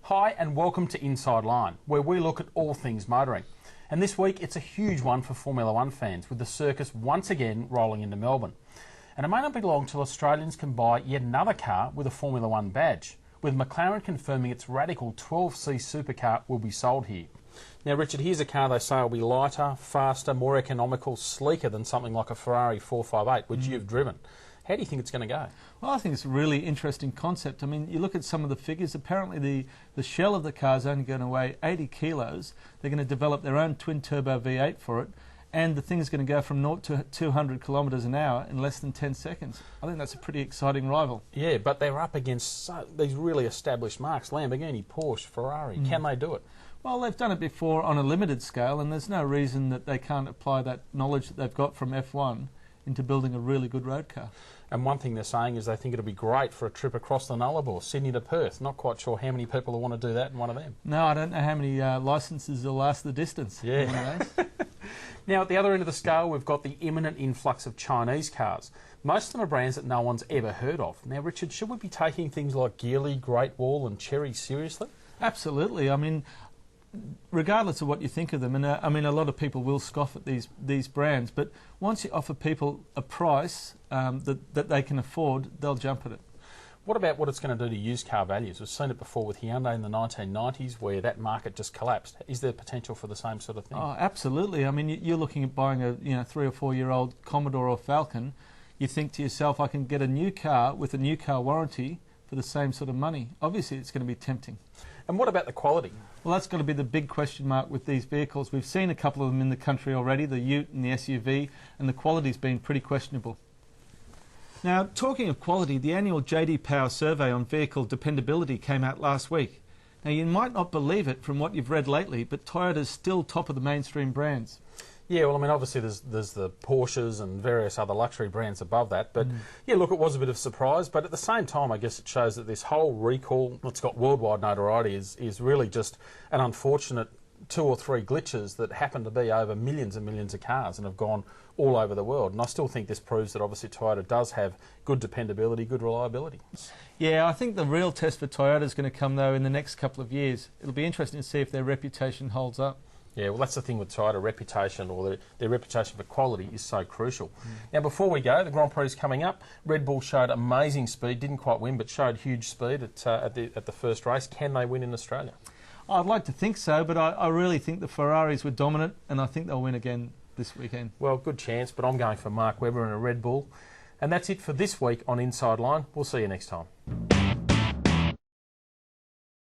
Hi and welcome to Inside Line, where we look at all things motoring. And this week it's a huge one for Formula One fans, with the circus once again rolling into Melbourne. And it may not be long till Australians can buy yet another car with a Formula One badge, with McLaren confirming its radical 12C supercar will be sold here. Now Richard, here's a car they say will be lighter, faster, more economical, sleeker than something like a Ferrari 458, which you've driven. How do you think it's going to go? Well, I think it's a really interesting concept. I mean, you look at some of the figures, apparently the shell of the car is only going to weigh 80 kilos. They're going to develop their own twin-turbo V8 for it, and the thing is going to go from 0 to 200 kilometres an hour in less than 10 seconds. I think that's a pretty exciting rival. Yeah, but they're up against these really established marques, Lamborghini, Porsche, Ferrari. Can they do it? Well, they've done it before on a limited scale, and there's no reason that they can't apply that knowledge that they've got from F1 into building a really good road car. And one thing they're saying is they think it'll be great for a trip across the Nullarbor, Sydney to Perth. Not quite sure how many people will want to do that in one of them. No, I don't know how many licences will last the distance. Yeah. In one of those. Now, at the other end of the scale, we've got the imminent influx of Chinese cars. Most of them are brands that no one's ever heard of. Now, Richard, should we be taking things like Geely, Great Wall and Chery seriously? Absolutely. I mean, regardless of what you think of them, and I mean, a lot of people will scoff at these brands, but once you offer people a price that they can afford, they'll jump at it. What about what it's going to do to used car values? We've seen it before with Hyundai in the 1990s, where that market just collapsed. Is there potential for the same sort of thing? Oh, absolutely. I mean, you're looking at buying a 3 or 4 year old Commodore or Falcon. You think to yourself, I can get a new car with a new car warranty for the same sort of money. Obviously, it's going to be tempting. And what about the quality? Well, that's got to be the big question mark with these vehicles. We've seen a couple of them in the country already, the Ute and the SUV, and the quality's been pretty questionable. Now, talking of quality, the annual JD Power survey on vehicle dependability came out last week. Now, you might not believe it from what you've read lately, but Toyota's still top of the mainstream brands. Yeah, well, I mean, obviously there's the Porsches and various other luxury brands above that. But, yeah, look, it was a bit of a surprise. But at the same time, I guess it shows that this whole recall that's got worldwide notoriety is really just an unfortunate 2 or 3 glitches that happen to be over millions and millions of cars and have gone all over the world. And I still think this proves that obviously Toyota does have good dependability, good reliability. Yeah, I think the real test for Toyota is going to come, though, in the next couple of years. It'll be interesting to see if their reputation holds up. Yeah, well, that's the thing with Toyota, reputation, or their reputation for quality is so crucial. Now, before we go, the Grand Prix is coming up. Red Bull showed amazing speed, didn't quite win, but showed huge speed at the first race. Can they win in Australia? I'd like to think so, but I really think the Ferraris were dominant, and I think they'll win again this weekend. Well, good chance, but I'm going for Mark Webber and a Red Bull. And that's it for this week on Inside Line. We'll see you next time.